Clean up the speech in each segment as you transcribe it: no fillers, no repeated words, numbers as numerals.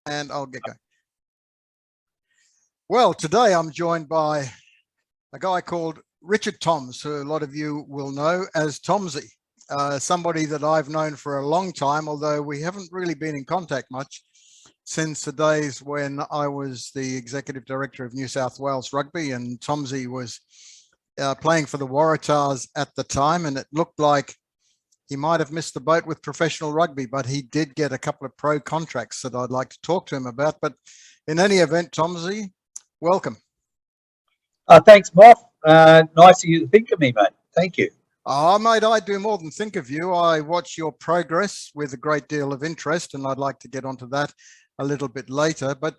And I'll get going. Well, today I'm joined by a guy called Richard Toms, who a lot of you will know as Tombsy, somebody that I've known for a long time, although we haven't really been in contact much since the days when I was the Executive Director of New South Wales Rugby and Tombsy was playing for the Waratahs at the time, and it looked like he might have missed the boat with professional rugby, but he did get a couple of pro contracts that I'd like to talk to him about. But in any event, Tombsy, welcome. Thanks, Moff. Nice of you to think of me, mate. Thank you. Oh, mate, I do more than think of you. I watch your progress with a great deal of interest, and I'd like to get onto that a little bit later. But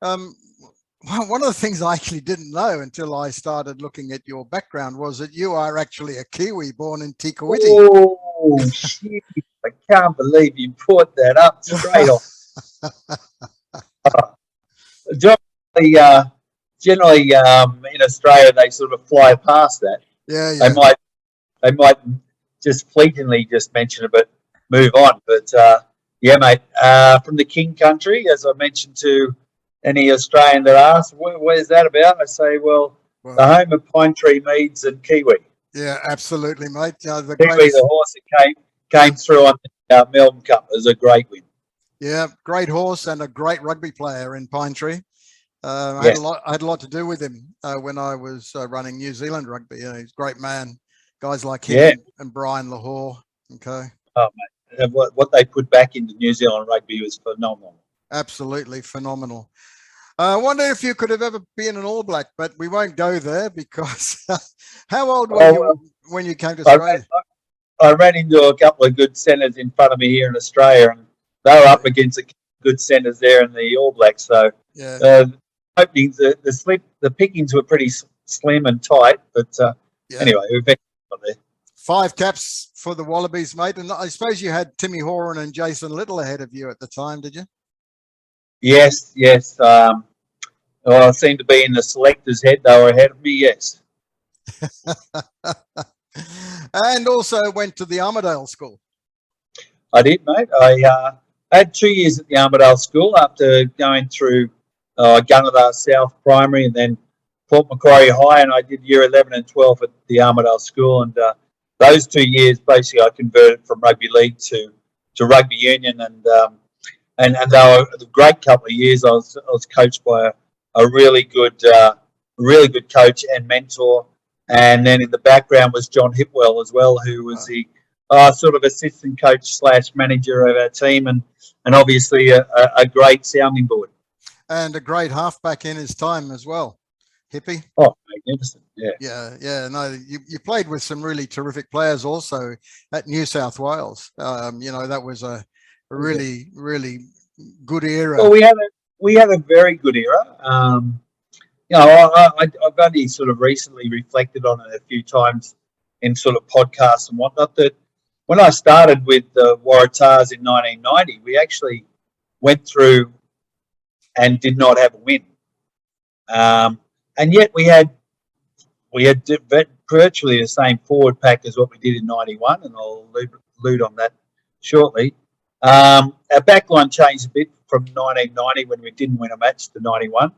one of the things I actually didn't know until I started looking at your background was that you are actually a Kiwi born in Te Kuiti. Oh, shit. I can't believe you put that up straight off. Generally, in Australia, they sort of fly past that. Yeah. They might just fleetingly just mention it, but move on. But yeah, mate, from the King Country, as I mentioned to any Australian that asks, where's that about? I say, well, the home of pine tree meads and kiwi. Yeah, absolutely, mate. The Kiwi, the horse that came through on the Melbourne Cup, was a great win. Yeah, great horse and a great rugby player in Pine Tree. I had a lot to do with him when I was running New Zealand rugby. He's a great man. Guys like him and Brian Lahore. Okay. Oh, mate, what they put back into New Zealand rugby was phenomenal. Absolutely phenomenal. I wonder if you could have ever been an All Black, but we won't go there because how old were you when you came to Australia? I ran into a couple of good centres in front of me here in Australia, and they were up against good centres there in the All Blacks. So openings, the pickings were pretty slim and tight, but anyway, we eventually got there. 5 caps for the Wallabies, mate, and I suppose you had Timmy Horan and Jason Little ahead of you at the time, did you? Yes. I seem to be in the selector's head. They were ahead of me, yes. And also went to the Armidale School. I did, mate. I had 2 years at the Armidale School after going through Gunnedah South Primary and then Port Macquarie High, and I did year 11 and 12 at the Armidale School. And those 2 years, basically, I converted from rugby league to rugby union, and they were a great couple of years. I was coached by a really good coach and mentor, and then in the background was John Hipwell as well, who was the sort of assistant coach / manager of our team, and obviously a great sounding board. And a great halfback in his time as well, Hippie. Oh, magnificent! Yeah. No, you played with some really terrific players also at New South Wales. That was a really good era. Well, we had a very good era. I've only sort of recently reflected on it a few times in sort of podcasts and whatnot. That when I started with the Waratahs in 1990, we actually went through and did not have a win, and yet we had virtually the same forward pack as what we did in 91, and I'll allude on that shortly. Our backline changed a bit from 1990 when we didn't win a match to 91,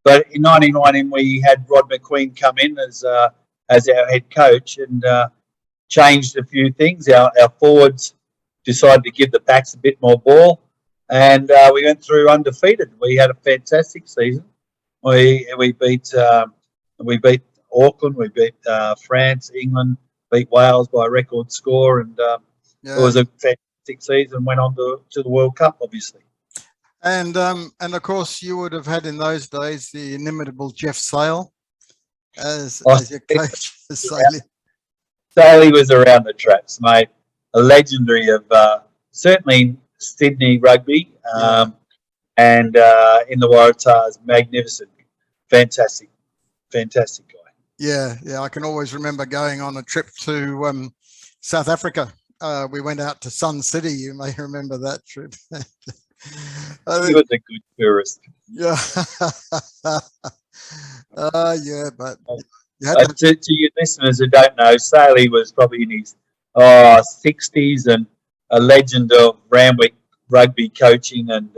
but in 1990 we had Rod McQueen come in as our head coach and changed a few things. Our forwards decided to give the backs a bit more ball, and we went through undefeated. We had a fantastic season. We beat Auckland, we beat France, England, beat Wales by a record score, and it was a fantastic season. Went on to the World Cup, obviously. And of course, you would have had in those days the inimitable Jeff Sale as your coach. Saley was around the traps, mate. A legendary of certainly Sydney rugby, and in the Waratahs, magnificent, fantastic guy. Yeah, I can always remember going on a trip to South Africa. We went out to Sun City. You may remember that trip. He was a good tourist. Yeah. But to your listeners who don't know, Saley was probably in his 60s and a legend of Randwick rugby coaching, and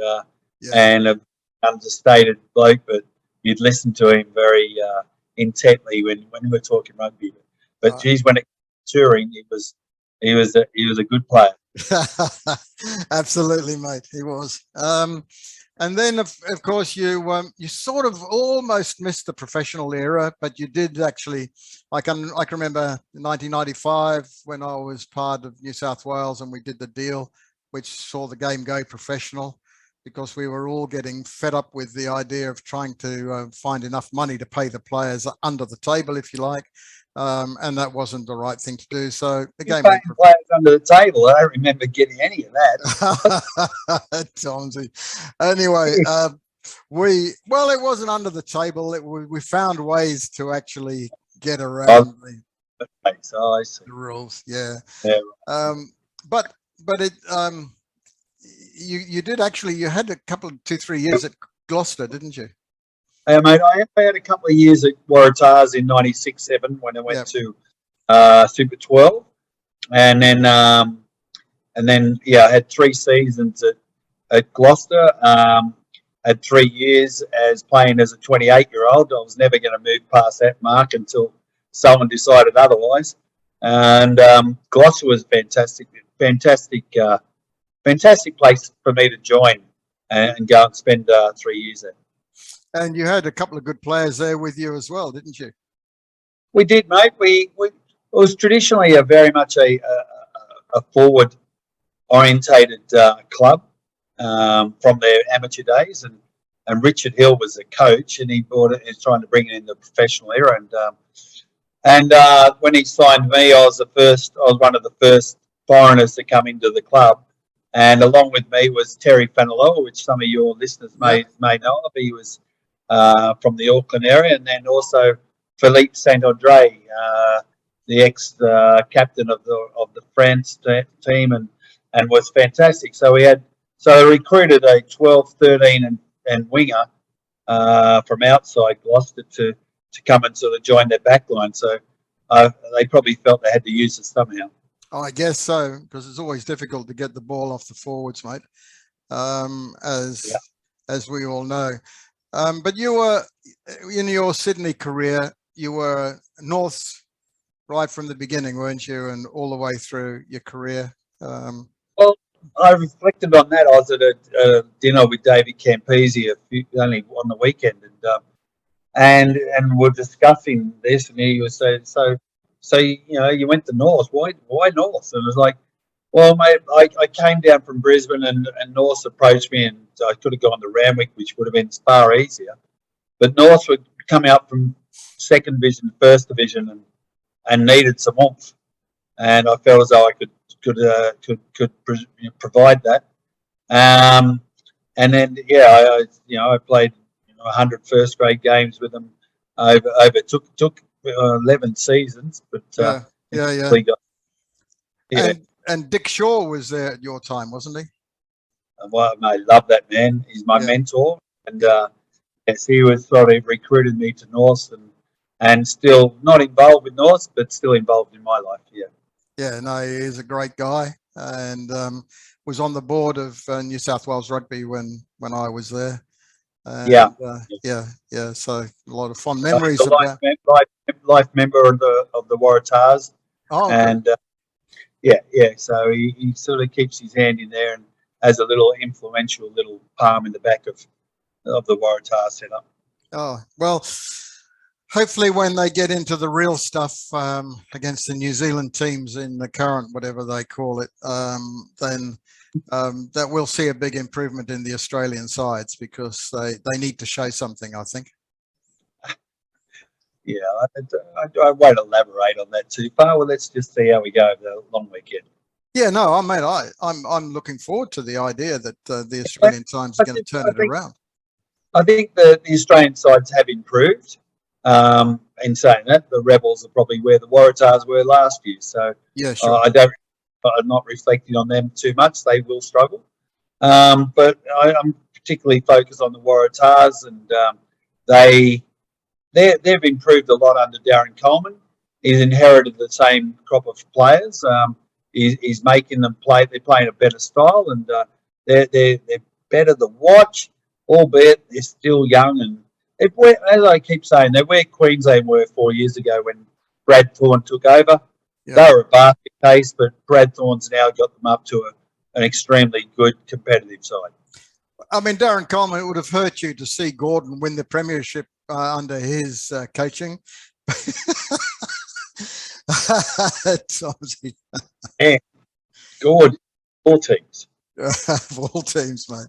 and an understated bloke, but you'd listen to him very intently when we were talking rugby. But geez, when it came to touring, he was a good player. Absolutely, mate. He was. And then, of course, you sort of almost missed the professional era, but you did actually. I can remember 1995 when I was part of New South Wales and we did the deal, which saw the game go professional, because we were all getting fed up with the idea of trying to find enough money to pay the players under the table, if you like. And that wasn't the right thing to do. So the game went players under the table. I don't remember getting any of that. Tombsy. Anyway, it wasn't under the table. We found ways to actually get around I see. the rules. Yeah. But it you did actually. You had a couple, 2-3 years at Gloucester, didn't you? Mate, I had a couple of years at Waratahs in '96-7 when I went to Super 12, and then I had 3 seasons at Gloucester. Had 3 years as playing as a 28-year-old. I was never going to move past that mark until someone decided otherwise. And Gloucester was fantastic place for me to join and go and spend 3 years there. And you had a couple of good players there with you as well, didn't you? We did, mate. It was traditionally very much a forward orientated club from their amateur days, and Richard Hill was the coach, and he brought it. He's trying to bring it in the professional era, and when he signed me, I was one of the first foreigners to come into the club, and along with me was Terry Fanaloa, which some of your listeners may know of. He was from the Auckland area, and then also Philippe Saint-Andre, the ex-captain of the France team, and was fantastic. So I recruited a 12, 13 and winger from outside Gloucester to come and sort of join their backline. So they probably felt they had to use us somehow. Oh, I guess so, because it's always difficult to get the ball off the forwards, mate, as we all know. But you were, in your Sydney career, you were Norths right from the beginning, weren't you? And all the way through your career. Well, I reflected on that. I was at a dinner with David Campese only on the weekend, and we're discussing this, and he was saying, so you went to North. Why North? And it was like, well, mate, I came down from Brisbane, and North approached me, and I could have gone to Randwick, which would have been far easier. But North would come out from second division, first division, and needed some oomph, and I felt as though I could provide that. And then I played 100 first grade games with them over took 11 seasons, but And Dick Shaw was there at your time, wasn't he? Well, I love that man. He's my mentor, and yes, he was sort of recruited me to North, and still not involved with North, but still involved in my life. Yeah, no, he is a great guy, and was on the board of New South Wales Rugby when I was there. And, so a lot of fond memories. Life member of the Waratahs. Oh, and so he sort of keeps his hand in there and has a little influential little palm in the back of the Waratah setup. Oh, well, hopefully when they get into the real stuff against the New Zealand teams in the current, whatever they call it, then that we'll see a big improvement in the Australian sides, because they need to show something, I think. Yeah, I won't elaborate on that too far. Well, let's just see how we go over the long weekend. Yeah, no, I'm looking forward to the idea that the Australian sides are going to turn it around. I think the Australian sides have improved. In saying that, the Rebels are probably where the Waratahs were last year. So yeah, sure. I'm not reflecting on them too much. They will struggle. But I'm particularly focused on the Waratahs, and they've improved a lot under Darren Coleman. He's inherited the same crop of players. He's making them play. They're playing a better style, and they're better to watch, albeit they're still young. And as I keep saying, they're where Queensland were 4 years ago when Brad Thorne took over. Yeah. They were a basket case, but Brad Thorne's now got them up to an extremely good competitive side. I mean, Darren Coleman, it would have hurt you to see Gordon win the premiership under his coaching. Tombsy. Yeah, good. All teams. Of all teams, mate.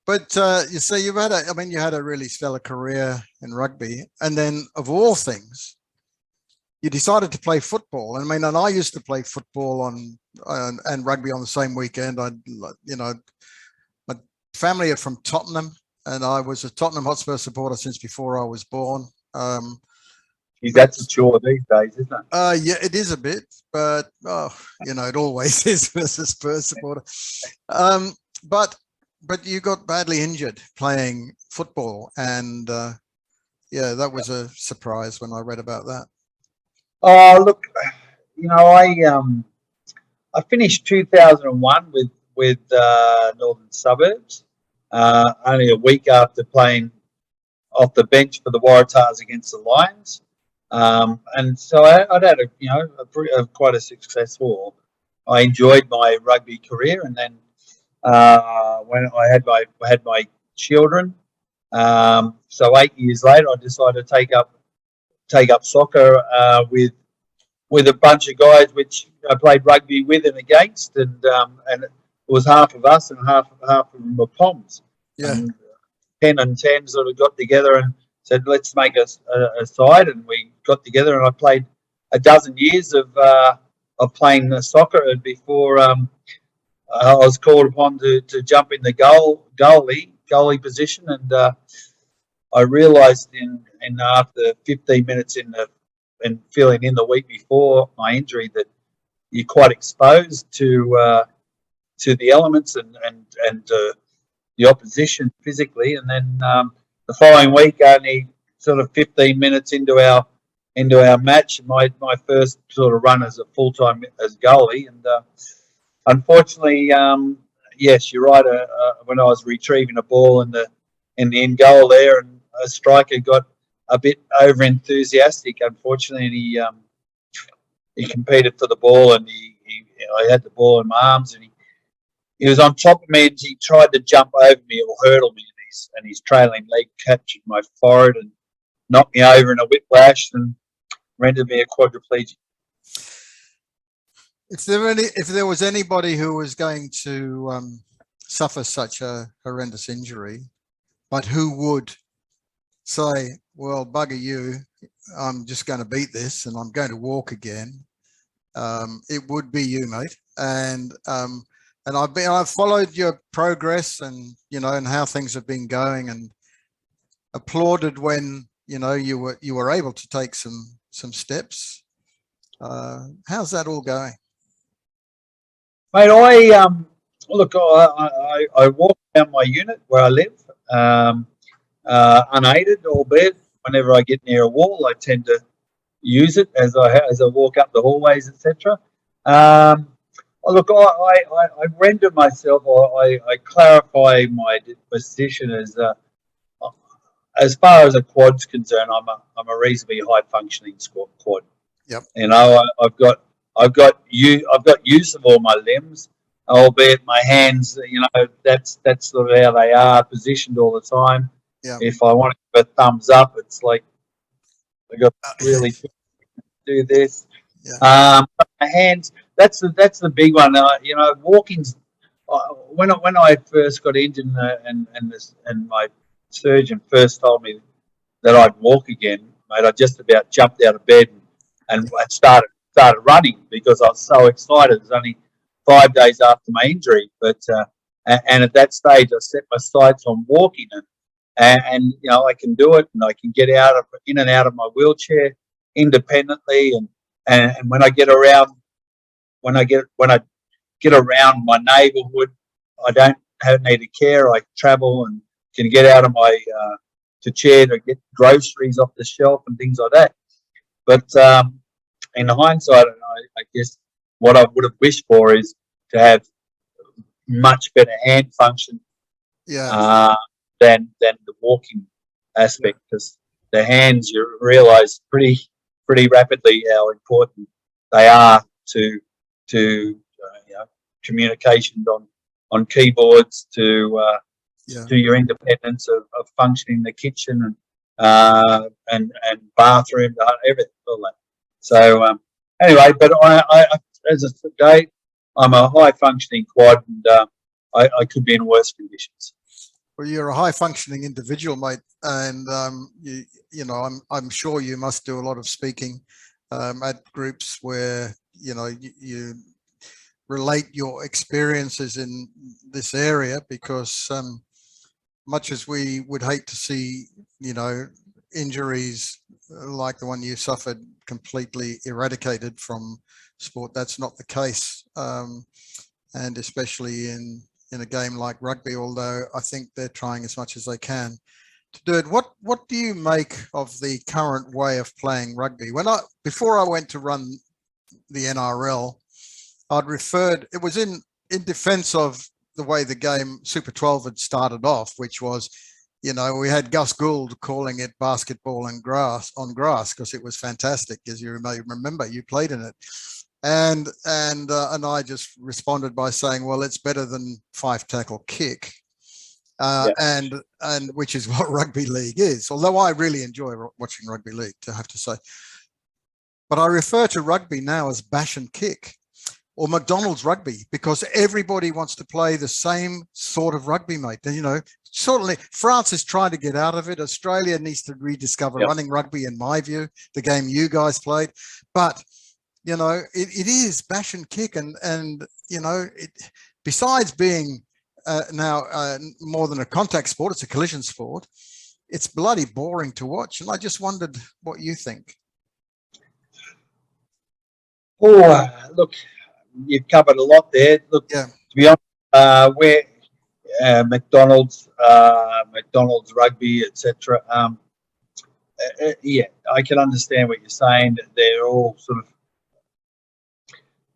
But you see, you had a really stellar career in rugby, and then of all things, you decided to play football. I mean, and I used to play football and rugby on the same weekend. My family are from Tottenham, and I was a Tottenham Hotspur supporter since before I was born. That's a chore these days, isn't it? Yeah, it is a bit, but it always is as a Spurs supporter. But you got badly injured playing football, and that was a surprise when I read about that. Oh, look, I finished 2001 with Northern Suburbs, only a week after playing off the bench for the Waratahs against the Lions. And so I'd had quite a successful. I enjoyed my rugby career, and then when I had my children, so 8 years later, I decided to take up soccer with a bunch of guys which I played rugby with and against, and it was half of us and half of them were Poms. Yeah. And 10 and 10 sort of got together and said, let's make a side, and we got together, and I played a dozen years of playing soccer before I was called upon to jump in the goalie position, and I realised in after 15 minutes and filling in the week before my injury that you're quite exposed to the elements and the opposition physically, and then the following week, only sort of 15 minutes into our match, my first sort of run as a full-time as goalie, and unfortunately, yes, you're right. When I was retrieving a ball in the end goal there, and a striker got a bit over enthusiastic, unfortunately, and he competed for the ball, and I had the ball in my arms, and he was on top of me, and he tried to jump over me or hurdle me, and his trailing leg captured my forehead and knocked me over in a whiplash and rendered me a quadriplegic. If there was anybody who was going to suffer such a horrendous injury, but who would say, well, bugger you, I'm just going to beat this and I'm going to walk again, it would be you, mate. And I've followed your progress and and how things have been going, and applauded when you were able to take some steps. How's that all going, mate? I walk around my unit where I live, unaided, albeit whenever I get near a wall, I tend to use it as I walk up the hallways, etc. Look, I render myself, or I clarify my position as far as a quad's concerned. I'm a reasonably high functioning quad. Yep. I've got use of all my limbs, albeit my hands. That's sort of how they are positioned all the time. Yeah. If I want to give a thumbs up, it's like I got to really do this. Yeah. My hands. That's the big one. Walking's. When I first got injured and my surgeon first told me that I'd walk again, mate, I just about jumped out of bed and started running because I was so excited. It was only 5 days after my injury, but and at that stage I set my sights on walking, and I can do it, and I can get in and out of my wheelchair independently, and when I get around my neighbourhood, I don't need to care. I travel and can get out of my chair to get groceries off the shelf and things like that. But in hindsight, I guess what I would have wished for is to have much better hand function than the walking aspect, because the hands, you realise pretty rapidly how important they are to communication on keyboards, to your independence of functioning in the kitchen and bathroom, everything, all that. So anyway, but I as a day, I'm a high functioning quad, and I could be in worse conditions. Well, you're a high functioning individual, mate, and I'm sure you must do a lot of speaking at groups where you relate your experiences in this area, because much as we would hate to see injuries like the one you suffered completely eradicated from sport, that's not the case, and especially in a game like rugby, although I think they're trying as much as they can to do it. What do you make of the current way of playing rugby? Before I went to run the NRL, I'd referred, it was in defense of the way the game Super 12 had started off, which was, we had Gus Gould calling it basketball and grass because it was fantastic, as you may remember, you played in it. And I just responded by saying, well, it's better than 5-tackle kick, and which is what rugby league is. Although I really enjoy watching rugby league, to have to say, but I refer to rugby now as bash and kick, or McDonald's rugby, because everybody wants to play the same sort of rugby, mate. Certainly France is trying to get out of it. Australia needs to rediscover running rugby, in my view, the game you guys played. But it is bash and kick, and besides being now more than a contact sport, it's a collision sport. It's bloody boring to watch, and I just wondered what you think. Oh, look, you've covered a lot there. Look, to be honest, where McDonald's rugby, etc. I can understand what you're saying. They're all sort of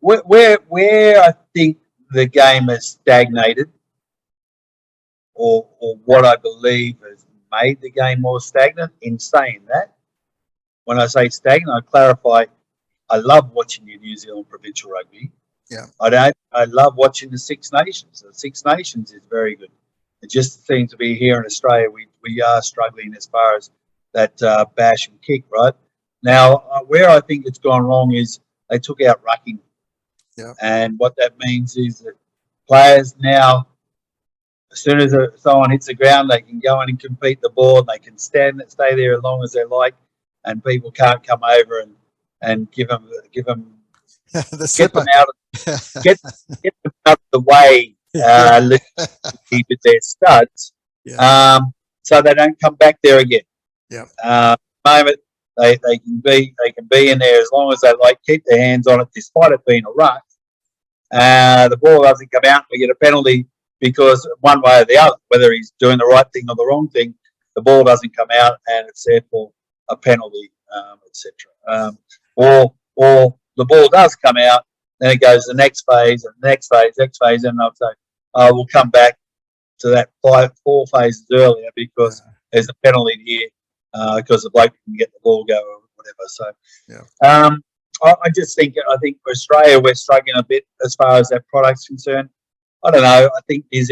where I think the game has stagnated, or what I believe has made the game more stagnant. In saying that, when I say stagnant, I clarify, I love watching the New Zealand provincial rugby. Yeah. I love watching the Six Nations. The Six Nations is very good. It just seems to be here in Australia, we are struggling as far as that bash and kick, right? Now, where I think it's gone wrong is they took out rucking. Yeah. And what that means is that players now, as soon as someone hits the ground, they can go in and compete the ball. They can stay there as long as they like, and people can't come over and give them get them out of the way, keep it their studs, so they don't come back there again. Moment they can be in there as long as they like, keep their hands on it, despite it being a ruck. The ball doesn't come out, we get a penalty, because one way or the other, whether he's doing the right thing or the wrong thing, the ball doesn't come out, and it's therefore a penalty, etc. Or the ball does come out, then it goes to the next phase, and next phase, and I'll say, we'll come back to that 4 phases earlier, because there's a penalty here, because the bloke can get the ball go or whatever. So, I just think for Australia, we're struggling a bit as far as that product's concerned. I don't know. I think New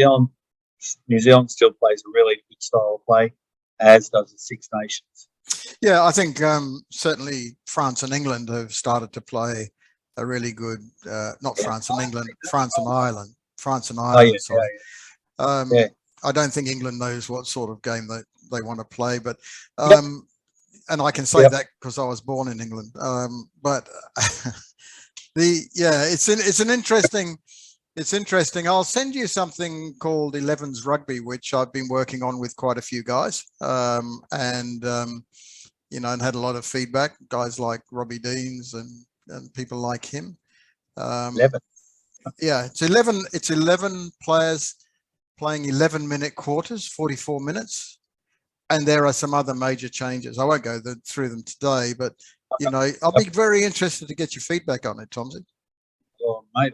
Zealand still plays a really good style of play, as does the Six Nations. Yeah, I think certainly France and England have started to play a really good, not France and England, France and Ireland. Sorry. I don't think England knows what sort of game they want to play, but and I can say that because I was born in England. But it's interesting. I'll send you something called 11's Rugby, which I've been working on with quite a few guys, and had a lot of feedback. Guys like Robbie Deans and people like him. 11. Yeah, it's 11. It's 11 players playing 11-minute quarters, 44 minutes. And there are some other major changes. I won't go through them today, but I'll be very interested to get your feedback on it, Tombsy. Well, mate,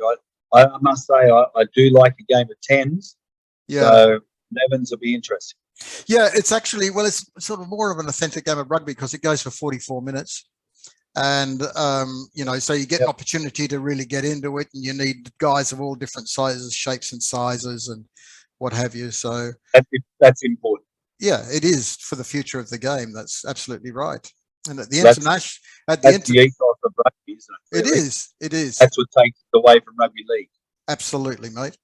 I must say I do like a game of tens. Yeah. So 11s will be interesting. Yeah, it's actually, well, it's sort of more of an authentic game of rugby because it goes for 44 minutes. And, you know, so you get an opportunity to really get into it, and you need guys of all different sizes, shapes and sizes and what have you. So that's important. Yeah, it is for the future of the game. That's absolutely right. And at the That's the ethos of rugby, isn't it? Really? It is. That's what takes it away from rugby league. Absolutely, mate.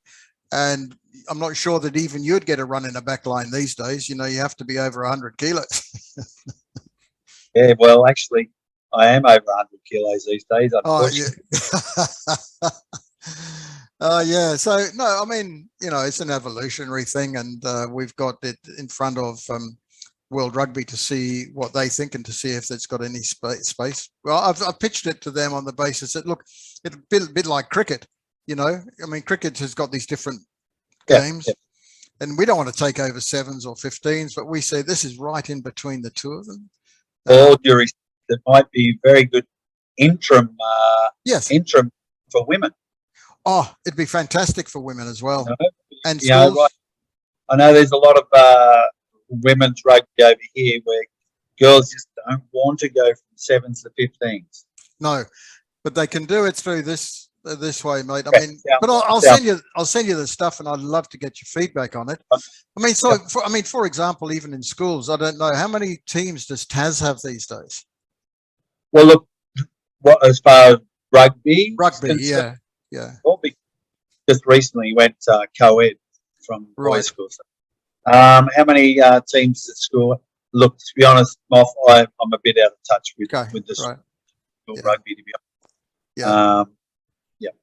And I'm not sure that even you'd get a run in a back line these days. You know, you have to be over 100 kilos. Yeah, well, actually, I am over 100 kilos these days, unfortunately. Oh, yeah. So, no, I mean, you know, it's an evolutionary thing, and we've got it in front of World Rugby to see what they think and to see if it's got any space. Well, I've pitched it to them on the basis that, look, it's a bit like cricket. You know, I mean, cricket has got these different games, and we don't want to take over 7s or 15s, but we say this is right in between the two of them. All due respect, it might be very good interim for women. Oh, it'd be fantastic for women as well. You know? And schools. Right. I know there's a lot of women's rugby over here where girls just don't want to go from 7s to 15s. No, but they can do it through this way, mate. I mean, but I'll send you the stuff, and I'd love to get your feedback on it. I mean, so for example, even in schools, I don't know how many teams does Tas have these days. Well, look, as far as rugby, yeah. Well, just recently went co-ed from boys' school. So, how many teams at school? Look, to be honest, Moff, I'm a bit out of touch with the school rugby, to be honest.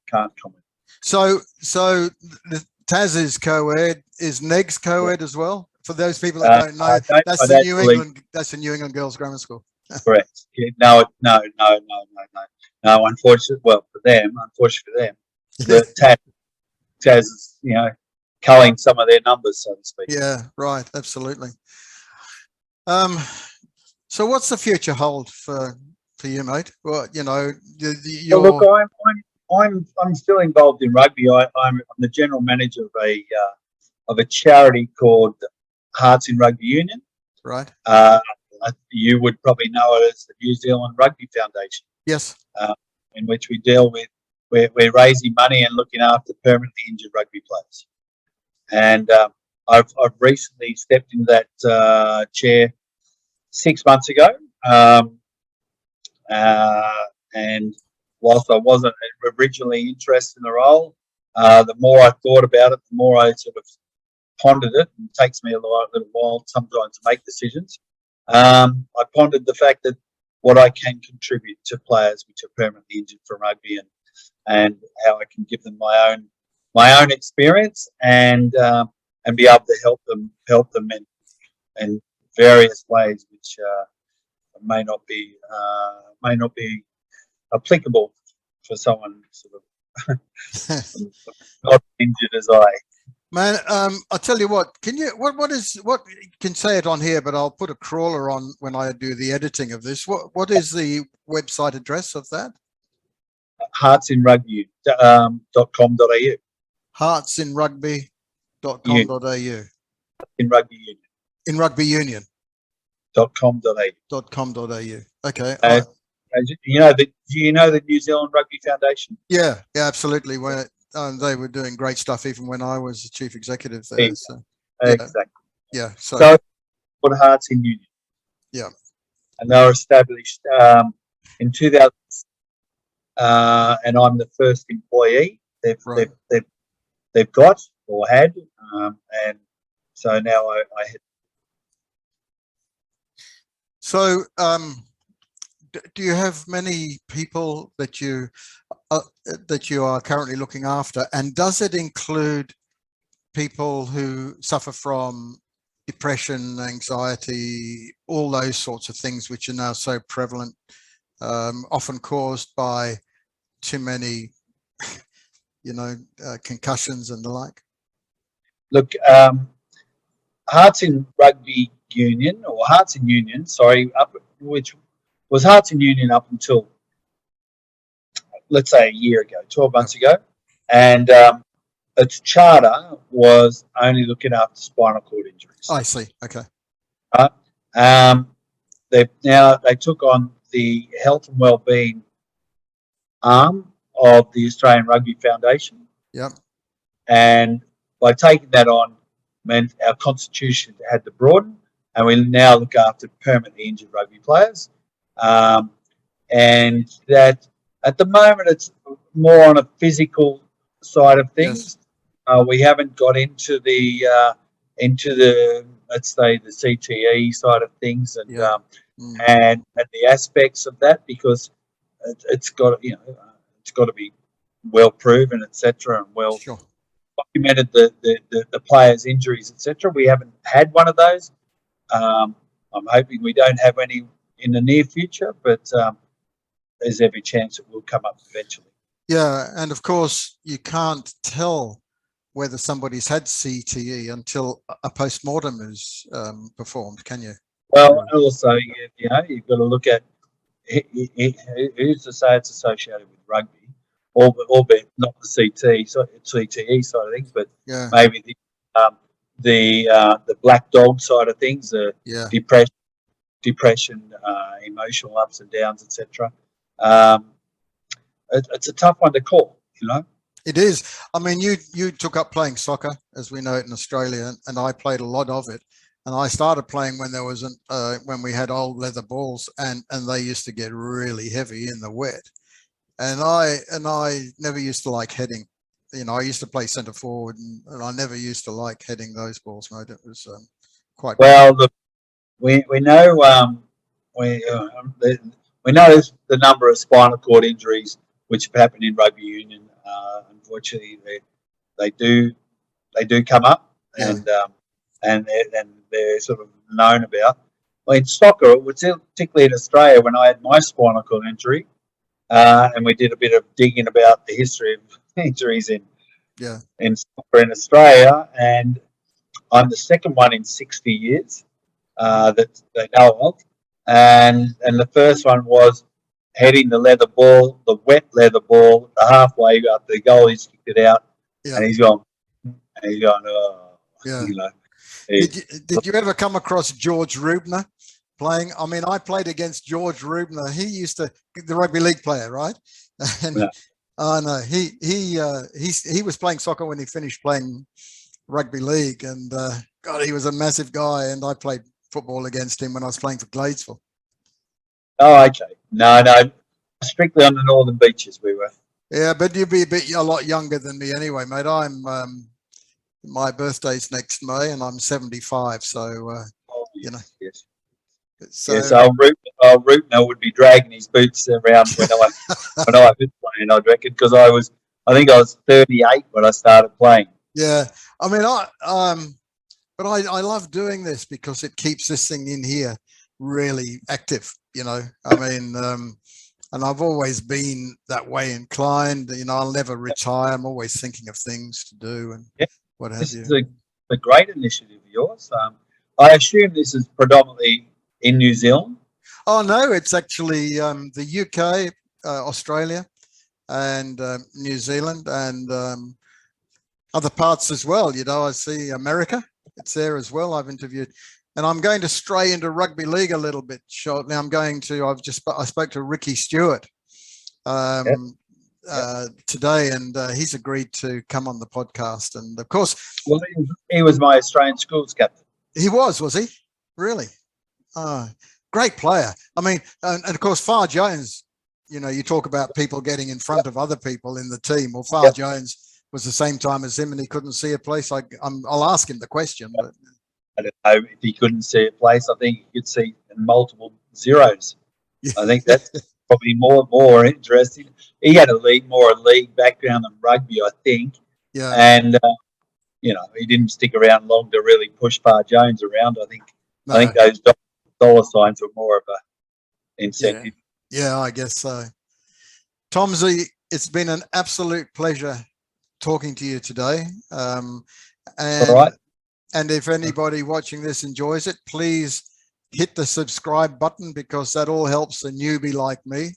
Can't comment. So the Tas is co-ed. Is Negs co-ed as well? For those people that don't know, that's the New England Girls Grammar School. Correct. Yeah, no. Unfortunately, unfortunately for them, the Tas is, you know, culling some of their numbers, so to speak. Yeah, right. Absolutely. So what's the future hold for you, mate? Well, you know, look, I'm still involved in rugby. I'm the general manager of a charity called Hearts in Rugby Union. Right. You would probably know it as the New Zealand Rugby Foundation. Yes. In which we deal with, we're raising money and looking after permanently injured rugby players. And I've recently stepped into that chair 6 months ago. And whilst I wasn't originally interested in the role, the more I thought about it, the more I sort of pondered it. And it takes me a little while sometimes to make decisions. I pondered the fact that what I can contribute to players which are permanently injured from rugby, and how I can give them my own experience and be able to help them in various ways which may not be applicable for someone sort of not injured as I. Man, I'll tell you what. Can you what can say it on here? But I'll put a crawler on when I do the editing of this. What is the website address of that? Heartsinrugby.com.au. Heartsinrugby.com.au. In rugby union. In rugby union. .com.au. .com.au. Okay. Do you know the New Zealand Rugby Foundation? Yeah, absolutely. Where they were doing great stuff even when I was the chief executive there. Exactly. So, Exactly. Yeah. So put Hearts in Union. Yeah. And they were established in 2000, and I'm the first employee they've got or had, and so now I had. So, do you have many people that you are currently looking after, and does it include people who suffer from depression, anxiety, all those sorts of things which are now so prevalent, often caused by too many, concussions and the like? Look, Hearts in Rugby Union, or Hearts in Union, sorry, which was Hearts in Union up until, let's say, a year ago, 12 months ago. and its charter was only looking after spinal cord injuries. I see. Okay. Right? They took on the health and wellbeing arm of the Australian Rugby Foundation. Yep. And by taking that on, meant our constitution had to broaden, and we now look after permanently injured rugby players. And that at the moment it's more on a physical side of things. Yes. We haven't got into the let's say the CTE side of things, and and the aspects of that, because it's got to be well proven, etc., and well documented the players' injuries, etc. We haven't had one of those. I'm hoping we don't have any in the near future, but there's every chance it will come up eventually. Yeah, and of course you can't tell whether somebody's had CTE until a post-mortem is performed, can you? Well, also, you've got to look at who's to say it's associated with rugby, albeit not the CTE side of things, but maybe the black dog side of things, the depression, emotional ups and downs, etc. It's a tough one to call, It is. I mean, you took up playing soccer, as we know it in Australia, and I played a lot of it. And I started playing when there wasn't when we had old leather balls, and they used to get really heavy in the wet. And I never used to like heading. I used to play centre forward, and I never used to like heading those balls, mate. It was quite well. Look, we know we know the number of spinal cord injuries which have happened in rugby union. Unfortunately, they do come up, and they're sort of known about. Well, in soccer, particularly in Australia, when I had my spinal cord injury, and we did a bit of digging about the history of injuries in soccer in Australia, and I'm the second one in 60 years that they know of, and the first one was heading the leather ball, the wet leather ball, the halfway up the goal, he's kicked it out, and he's gone, oh, Did you ever come across George Rubner playing? I mean, I played against George Rubner. He used to, the rugby league player, right? And no, he was playing soccer when he finished playing rugby league, and God, he was a massive guy. And I played football against him when I was playing for Gladesville. Oh, okay. No, strictly on the northern beaches we were. Yeah, but you'd be a lot younger than me anyway, mate. I'm my birthday's next May, and I'm 75. So Yes. So, yes, old Rubner would be dragging his boots around when I was playing, I reckon, because I think I was 38 when I started playing. Yeah, I mean, but I love doing this because it keeps this thing in here really active. I mean, and I've always been that way inclined. I'll never retire. I'm always thinking of things to do and what have you. This is a great initiative of yours. I assume this is predominantly in New Zealand. Oh no, it's actually the UK, Australia, and New Zealand, and other parts as well. I see America. It's there as well. I've interviewed. And I'm going to stray into rugby league a little bit shortly. I spoke to Ricky Stewart today, and he's agreed to come on the podcast. And of course, well, he was my Australian schools captain. He was he? Really? Great player. I mean, and of course, Far Jones, you talk about people getting in front of other people in the team. Well, Far Jones was the same time as him, and he couldn't see a place. I'll ask him the question, but I don't know if he couldn't see a place. I think he could see multiple zeros. I think that's probably more interesting. He had more a league background than rugby, I think. Yeah. And he didn't stick around long to really push Far Jones around. I think those dollar signs were more of a incentive. Yeah, I guess so. Tombsy, it's been an absolute pleasure talking to you today. All right. And if anybody watching this enjoys it, please hit the subscribe button, because that all helps a newbie like me.